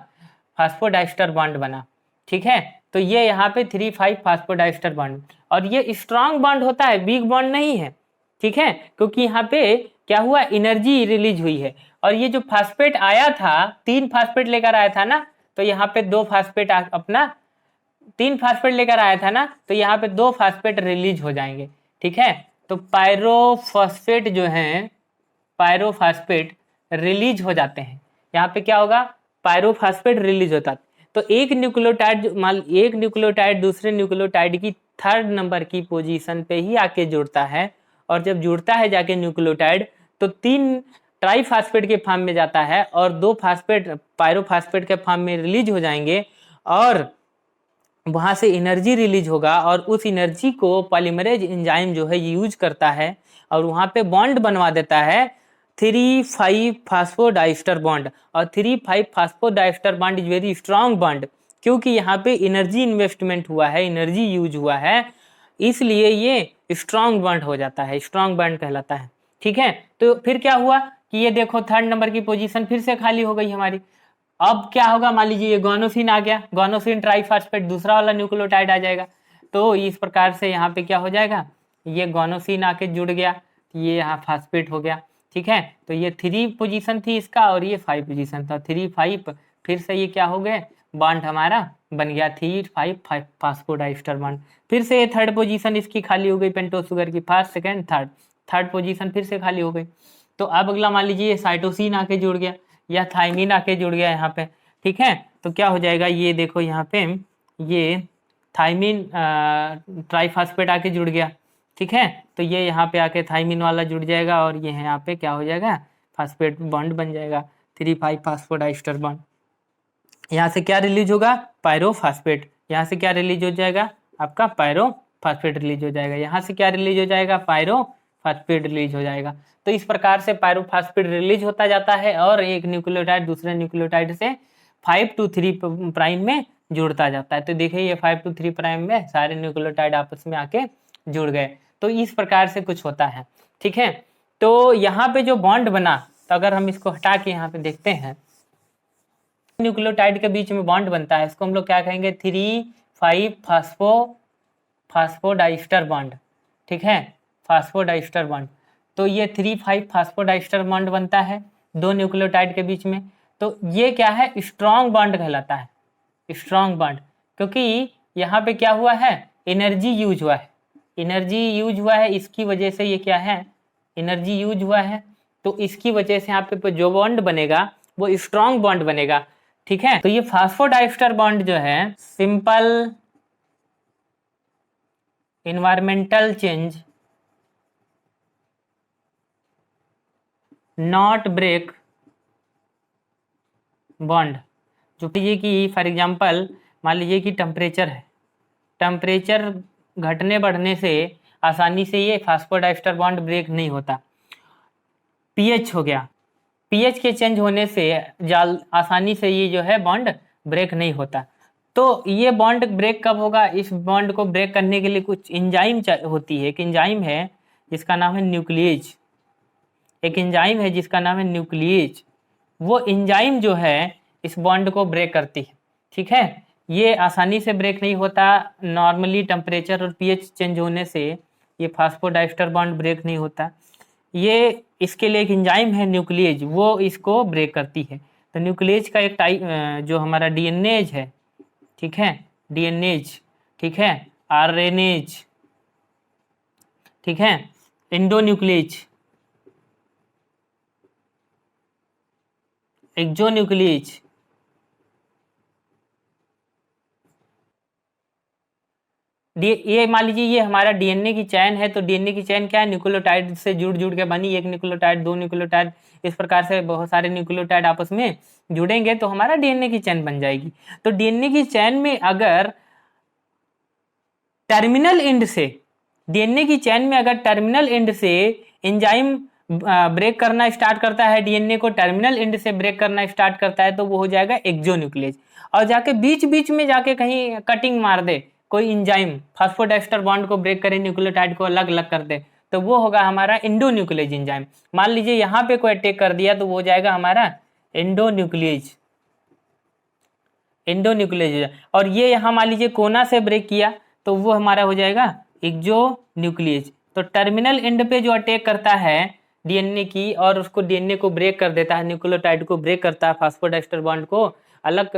फास्फोडाइस्टर बॉन्ड बना, ठीक है। तो ये यहाँ पे 3,5 फास्फोडाइस्टर बॉन्ड, और ये स्ट्रॉन्ग बॉन्ड होता है, वीक बॉन्ड नहीं है, ठीक है, क्योंकि यहाँ पे क्या हुआ, एनर्जी रिलीज हुई है। और ये जो फास्फेट आया था, 3 फास्फेट लेकर आया था ना, तो यहाँ पे 2 फास्फेट अपना 3 फास्फेट लेकर आया था ना, तो यहाँ पे 2 फास्फेट रिलीज हो जाएंगे, ठीक है। तो पायरोफॉस्फेट जो है, पायरोफॉस्फेट रिलीज हो जाते हैं, यहाँ पे क्या होगा, पायरोफॉस्फेट रिलीज होता है। तो एक न्यूक्लियोटाइड दूसरे न्यूक्लियोटाइड की 3rd नंबर की पोजीशन पे ही आके जुड़ता है, और जब जुड़ता है जाके न्यूक्लियोटाइड तो 3 ट्राईफास्फेट के फॉर्म में जाता है और 2 फास्फेट पायरोफॉस्फेट के फॉर्म में रिलीज हो जाएंगे, और वहां से एनर्जी रिलीज होगा, और उस एनर्जी को पॉलीमरेज एंजाइम जो है यूज करता है, और वहां पे बॉन्ड बनवा देता है 3,5 फास्फोडाइस्टर बॉन्ड। और 3,5 phosphodiester bond is very strong bond, क्योंकि यहाँ पे एनर्जी इन्वेस्टमेंट हुआ है, एनर्जी यूज हुआ है, इसलिए ये स्ट्रॉन्ग बॉन्ड हो जाता है, स्ट्रॉन्ग बॉन्ड कहलाता है, ठीक है। तो फिर क्या हुआ कि ये देखो 3rd नंबर की पोजीशन फिर से खाली हो गई हमारी। अब क्या होगा, मान लीजिए ये गोनोसिन आ गया, गोनोसिन ट्राईफास्फेट दूसरा वाला न्यूक्लियोटाइड आ जाएगा। तो इस प्रकार से यहाँ पे क्या हो जाएगा, ये गोनोसिन आके जुड़ गया, ये यहाँ फास्फेट हो गया, ठीक है। तो ये 3 पोजीशन थी इसका, और ये 5 पोजीशन था, 3,5 फिर से ये क्या हो गए, बॉन्ड हमारा बन गया 3,5 फास्फोडाइस्टर बॉन्ड। फिर से ये 3rd पोजीशन इसकी खाली हो गई, पेंटोस शुगर की, 1st, 2nd, 3rd पोजीशन फिर से खाली हो गई। तो अब अगला मान लीजिए ये साइटोसिन आके जुड़ गया, या थायमिन आके जुड़ गया यहाँ पे, ठीक है। तो क्या हो जाएगा, ये देखो यहाँ पे ये थायमिन ट्राईफास्फेट आके जुड़ गया, ठीक है। तो ये यहाँ पे आके थायमिन वाला जुड़ जाएगा, और ये यहाँ पे क्या हो जाएगा, फास्फेट बॉन्ड बन जाएगा, 3,5 फास्फोडाइस्टर बॉन्ड। यहाँ से क्या रिलीज होगा, पायरोफास्फेट, यहाँ से क्या रिलीज हो जाएगा, आपका पायरोफास्फेट रिलीज हो जाएगा, यहाँ से क्या रिलीज हो जाएगा, पायरोफास्फेट रिलीज हो जाएगा। तो इस प्रकार से पायरोफास्फेट रिलीज होता जाता है, और एक न्यूक्लियोटाइड दूसरे न्यूक्लियोटाइड से 5 to 3 प्राइम में जुड़ता जाता है। तो देखिए ये 5 to 3 प्राइम में सारे न्यूक्लियोटाइड आपस में आके जुड़ गए। तो इस प्रकार से कुछ होता है, ठीक है। तो यहाँ पे जो बॉन्ड बना, तो अगर हम इसको हटा के यहाँ पे देखते हैं, न्यूक्लियोटाइड के बीच में बॉन्ड बनता है, इसको हम लोग क्या कहेंगे, 3,5 फास्फोडाइस्टर बॉन्ड, ठीक है, फास्फोडाइस्टर बॉन्ड। तो ये 3,5 फास्फोडाइस्टर बॉन्ड बनता है दो न्यूक्लियोटाइड के बीच में। तो ये क्या है, स्ट्रॉन्ग बॉन्ड कहलाता है, स्ट्रॉन्ग बॉन्ड, क्योंकि यहाँ पे क्या हुआ है, एनर्जी यूज हुआ है, एनर्जी यूज हुआ है, इसकी वजह से ये क्या है, एनर्जी यूज हुआ है, तो इसकी वजह से यहाँ पे जो बॉन्ड बनेगा वो स्ट्रॉन्ग बॉन्ड बनेगा। ठीक है, तो ये फास्फोडाइस्टर बॉन्ड जो है simple environmental change not break bond, जो कि ये कि फॉर एग्जांपल मान लीजिए कि टेम्परेचर है, टेम्परेचर घटने बढ़ने से आसानी से ये फास्फोडाइस्टर बॉन्ड ब्रेक नहीं होता। पीएच हो गया, पीएच के चेंज होने से आसानी से ये जो है बॉन्ड ब्रेक नहीं होता। तो ये बॉन्ड ब्रेक कब होगा, इस बॉन्ड को ब्रेक करने के लिए कुछ एंजाइम होती है, एक एंजाइम है जिसका नाम है न्यूक्लिएज, एक एंजाइम है जिसका नाम है न्यूक्लिएज, वो एंजाइम जो है इस बॉन्ड को ब्रेक करती है। ठीक है, ये आसानी से ब्रेक नहीं होता, नॉर्मली टेम्परेचर और पीएच चेंज होने से ये फास्फोडाइस्टर बॉन्ड ब्रेक नहीं होता। ये इसके लिए एक एंजाइम है न्यूक्लिएज, वो इसको ब्रेक करती है। तो न्यूक्लिएज का एक टाइप जो हमारा डीएनएज है, ठीक है, डीएनएज, ठीक है, आरएनएज, ठीक है, एंडोन्यूक्लिएज, एक्सोन्यूक्लिएज, ये मान लीजिए ये हमारा डीएनए की चैन है, तो डीएनए की चैन क्या है, न्यूक्लियोटाइड से जुड़ जुड़ के बनी, एक न्यूक्लियोटाइड, दो न्यूक्लियोटाइड, इस प्रकार से बहुत सारे न्यूक्लियोटाइड आपस में जुड़ेंगे तो हमारा डीएनए की चैन बन जाएगी। तो डीएनए की चैन में अगर टर्मिनल एंड से, डीएनए की चैन में अगर टर्मिनल एंड से एंजाइम ब्रेक करना स्टार्ट करता है, डीएनए को टर्मिनल एंड से ब्रेक करना स्टार्ट करता है, तो वो हो जाएगा एक्सोन्यूक्लिएज। और जाके बीच बीच में जाके कहीं कटिंग मार दे कोई एंजाइम, फास्फोडाइस्टर बॉन्ड को ब्रेक करे, न्यूक्लियोटाइड को अलग अलग कर दे, तो वो होगा हमारा एंडोन्यूक्लिएज एंजाइम। मान लीजिए यहाँ पे कोई अटैक कर दिया तो वो हो जाएगा हमारा एंडोन्यूक्लिएज, एंडोन्यूक्लिएज। और ये यहाँ मान लीजिए कोना से ब्रेक किया तो वो हमारा हो जाएगा एक्सोन्यूक्लिएज। तो टर्मिनल एंड पे जो अटैक करता है डीएनए की और उसको डीएनए को ब्रेक कर देता है, न्यूक्लियोटाइड को ब्रेक करता है, फास्फोडाइस्टर बॉन्ड को अलग,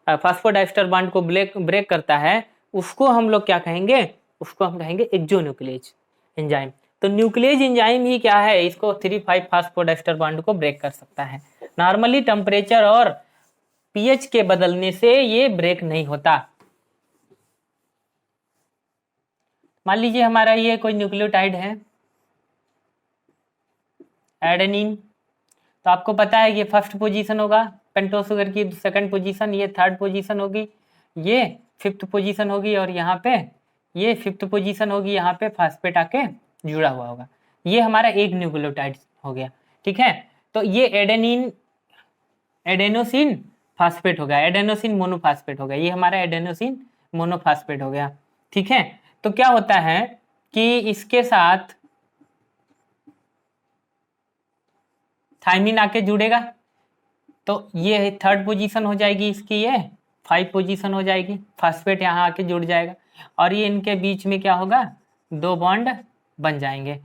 फास्फोडाइस्टर बॉन्ड को ब्रेक करता है, उसको हम लोग क्या कहेंगे, उसको हम कहेंगे एक्सोन्यूक्लिएज एंजाइम। तो न्यूक्लिएज एंजाइम ही क्या है, इसको 3,5 फास्फोडाइस्टर बॉन्ड को ब्रेक कर सकता है। नॉर्मली टेम्परेचर और पीएच के बदलने से ये ब्रेक नहीं होता। मान लीजिए हमारा ये कोई न्यूक्लियोटाइड है एडेनिन, तो आपको पता है ये फर्स्ट पोजीशन होगा, पेंटोस शुगर की सेकंड पोजीशन, ये थर्ड पोजीशन होगी, ये फिफ्थ पोजीशन होगी, और यहाँ पे ये फिफ्थ पोजीशन होगी, यहाँ पे फास्फेट आके जुड़ा हुआ होगा। ये हमारा एक न्यूक्लियोटाइड हो गया। ठीक है, तो ये एडेनिन, एडेनोसिन फास्फेट हो गया, एडेनोसिन मोनोफास्फेट हो गया, ये हमारा एडेनोसिन मोनोफास्फेट हो गया। ठीक है, तो क्या होता है कि इसके साथ थायमिन आके जुड़ेगा, तो ये थर्ड पोजीशन हो जाएगी इसकी, ये 5 पोजीशन हो जाएगी, फास्फेट यहाँ आके जुड़ जाएगा, और ये इनके बीच में क्या होगा, 2 बॉन्ड बन जाएंगे।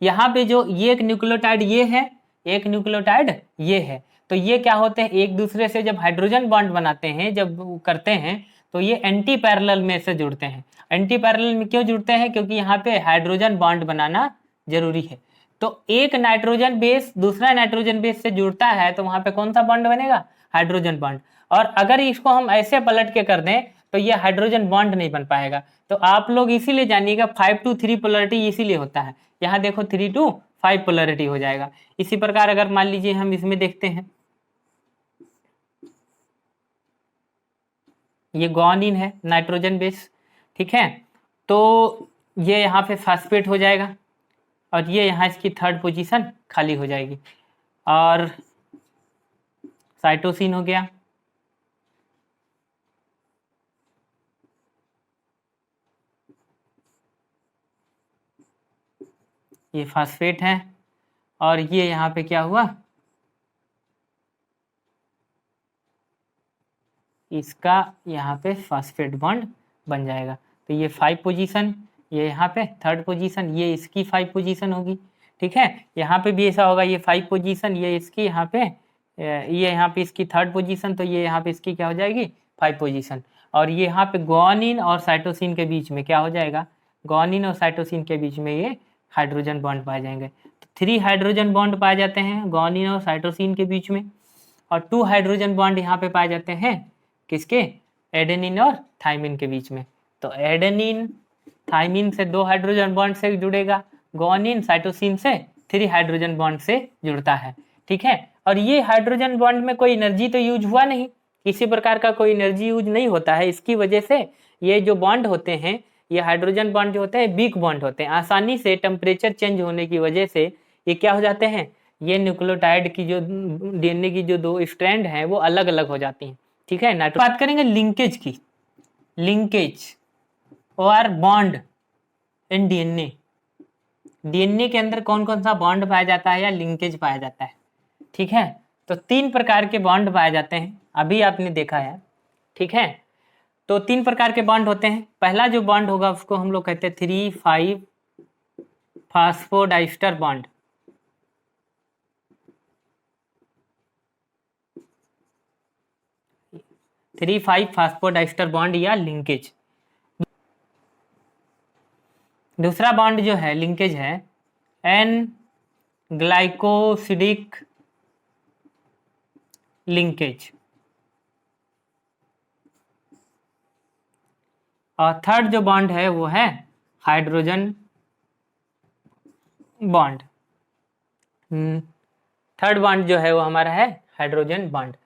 यहाँ पे जो ये एक न्यूक्लियोटाइड ये है, एक न्यूक्लियोटाइड ये है, तो ये क्या होते हैं, एक दूसरे से जब हाइड्रोजन बॉन्ड बनाते हैं, जब करते हैं तो ये एंटी पैरेलल में से जुड़ते हैं। एंटी पैरेलल में क्यों जुड़ते हैं, क्योंकि यहाँ पे हाइड्रोजन बॉन्ड बनाना जरूरी है। तो एक नाइट्रोजन बेस दूसरा नाइट्रोजन बेस से जुड़ता है तो वहां पे कौन सा बॉन्ड बनेगा, हाइड्रोजन बॉन्ड। और अगर इसको हम ऐसे पलट के कर दें तो ये हाइड्रोजन बॉन्ड नहीं बन पाएगा। तो आप लोग इसीलिए जानिएगा 5 to 3 पोलरिटी इसीलिए होता है, यहाँ देखो 3 to 5 पोलरिटी हो जाएगा। इसी प्रकार अगर मान लीजिए हम इसमें देखते हैं, ये गुआनिन है नाइट्रोजन बेस, ठीक है, तो ये यहाँ पे फास्फेट हो जाएगा, और ये यहाँ इसकी थर्ड पोजीशन खाली हो जाएगी, और साइटोसिन हो गया, ये फास्फेट है, और ये यहाँ पे क्या हुआ, इसका यहाँ पे फास्फेट बॉन्ड बन जाएगा। तो ये 5 पोजीशन, ये यहाँ पे थर्ड पोजीशन, ये इसकी 5 पोजीशन होगी, ठीक है। यहाँ पे भी ऐसा होगा, ये 5 पोजीशन, ये इसकी यहाँ पे, ये यहाँ पे इसकी थर्ड पोजीशन, तो ये यहाँ पे इसकी क्या हो जाएगी 5 पोजीशन। और ये यहाँ पे गुआनिन और साइटोसिन के बीच में क्या हो जाएगा, गुआनिन और साइटोसिन के बीच में ये हाइड्रोजन बॉन्ड पाए जाएंगे। तो 3 हाइड्रोजन बॉन्ड पाए जाते हैं गुआनिन और साइटोसिन के बीच में, और 2 हाइड्रोजन बॉन्ड यहाँ पे पाए जाते हैं किसके, एडेनिन और थाइमिन के बीच में। तो एडेनिन थाइमिन से 2 हाइड्रोजन बॉन्ड से जुड़ेगा, गुआनिन साइटोसिन से 3 हाइड्रोजन बॉन्ड से जुड़ता है, ठीक है। और ये हाइड्रोजन बॉन्ड में कोई एनर्जी तो यूज हुआ नहीं, किसी प्रकार का कोई एनर्जी यूज नहीं होता है, इसकी वजह से ये जो बॉन्ड होते हैं, ये हाइड्रोजन बॉन्ड जो होते हैं वीक बॉन्ड होते हैं, आसानी से टेम्परेचर चेंज होने की वजह से ये क्या हो जाते हैं, ये न्यूक्लियोटाइड की जो डीएनए की जो 2 स्ट्रैंड हैं वो अलग अलग हो जाती हैं, ठीक है। ना बात करेंगे लिंकेज की, लिंकेज और बॉन्ड इन डीएनए, डीएनए के अंदर कौन कौन सा बॉन्ड पाया जाता है या लिंकेज पाया जाता है, ठीक है। तो 3 प्रकार के बॉन्ड पाए जाते हैं, अभी आपने देखा है, ठीक है। तो 3 प्रकार के बॉन्ड होते हैं। पहला जो बॉन्ड होगा उसको हम लोग कहते हैं 3,5 phosphodiester bond, three five phosphodiester bond या लिंकेज। दूसरा बॉन्ड जो है लिंकेज है एन ग्लाइकोसिडिक लिंकेज, और थर्ड जो बॉन्ड है वो है हाइड्रोजन बॉन्ड। थर्ड बॉन्ड जो है वो हमारा है हाइड्रोजन बॉन्ड।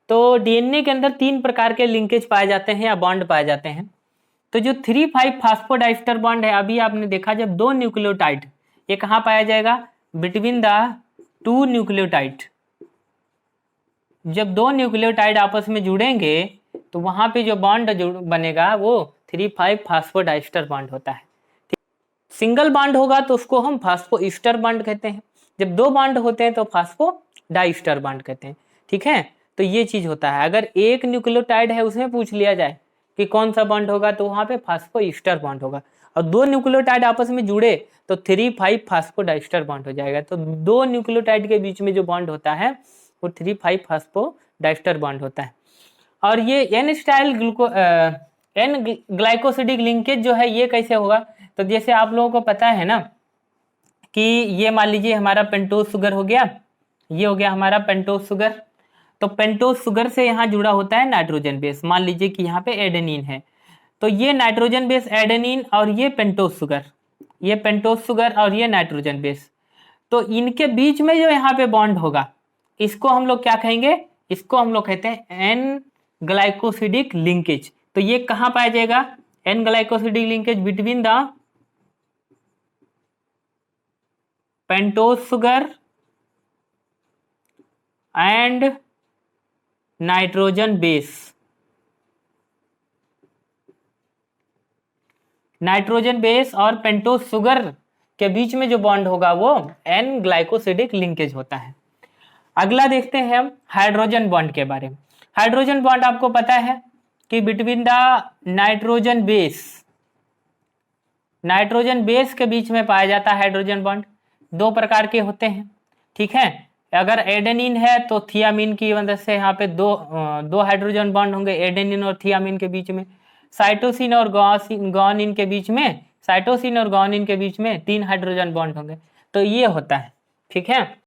तो डीएनए के अंदर 3 प्रकार के लिंकेज पाए जाते हैं या बॉन्ड पाए जाते हैं। तो जो 3,5 फास्फोडाइस्टर बॉन्ड है, अभी आपने देखा जब 2 न्यूक्लियोटाइड, ये कहाँ पाया जाएगा, बिटवीन द 2 न्यूक्लियोटाइड। जब 2 न्यूक्लियोटाइड आपस में जुड़ेंगे तो वहां पे जो बॉन्ड बनेगा वो 3,5 फास्फोडाइस्टर बॉन्ड होता है। सिंगल बॉन्ड होगा तो उसको हम फास्फोईस्टर बॉन्ड कहते हैं, जब 2 बॉन्ड होते हैं तो फास्फोडाइस्टर बॉन्ड कहते हैं, ठीक है। तो ये चीज होता है, अगर एक न्यूक्लियोटाइड है उसमें पूछ लिया जाए कि कौन सा बॉन्ड होगा तो वहां पे फास्फोईस्टर बॉन्ड होगा, और 2 न्यूक्लियोटाइड आपस में जुड़े तो 3,5 फास्फोडाइस्टर बॉन्ड हो जाएगा। तो 2 न्यूक्लियोटाइड के बीच में जो बॉन्ड होता है वो 3,5 फास्फोडाइस्टर बॉन्ड होता है। और ये एन ग्लाइकोसिडिक लिंकेज जो है ये कैसे होगा, तो जैसे आप लोगों को पता है ना कि ये मान लीजिए हमारा पेंटोज शुगर हो गया, ये हो गया हमारा पेंटोज शुगर। तो पेंटोज शुगर से यहाँ जुड़ा होता है नाइट्रोजन बेस, मान लीजिए कि यहाँ पे एडेनिन है, तो ये नाइट्रोजन बेस एडेनिन और ये पेंटोज शुगर, ये पेंटोज शुगर और ये नाइट्रोजन बेस, तो इनके बीच में जो यहाँ पे बॉन्ड होगा इसको हम लोग क्या कहेंगे, इसको हम लोग कहते हैं एन ग्लाइकोसिडिक लिंकेज। तो ये कहाँ पाया जाएगा, N glycosidic linkage between the pentose sugar and nitrogen base. Nitrogen base और पेंटोज शुगर के बीच में जो बॉन्ड होगा वो एन ग्लाइकोसिडिक लिंकेज होता है। अगला देखते हैं हम हाइड्रोजन बॉन्ड के बारे में। हाइड्रोजन बॉन्ड आपको पता है कि बिटवीन द नाइट्रोजन बेस के बीच में पाया जाता है हाइड्रोजन बॉन्ड। 2 प्रकार के होते हैं, ठीक है। अगर एडेनिन है तो थियामिन की मदद से यहाँ पे दो हाइड्रोजन बॉन्ड होंगे एडेनिन और थियामिन के बीच में। साइटोसिन और गुआनिन के बीच में, साइटोसिन और गुआनिन के बीच में 3 हाइड्रोजन बॉन्ड होंगे। तो ये होता है, ठीक है।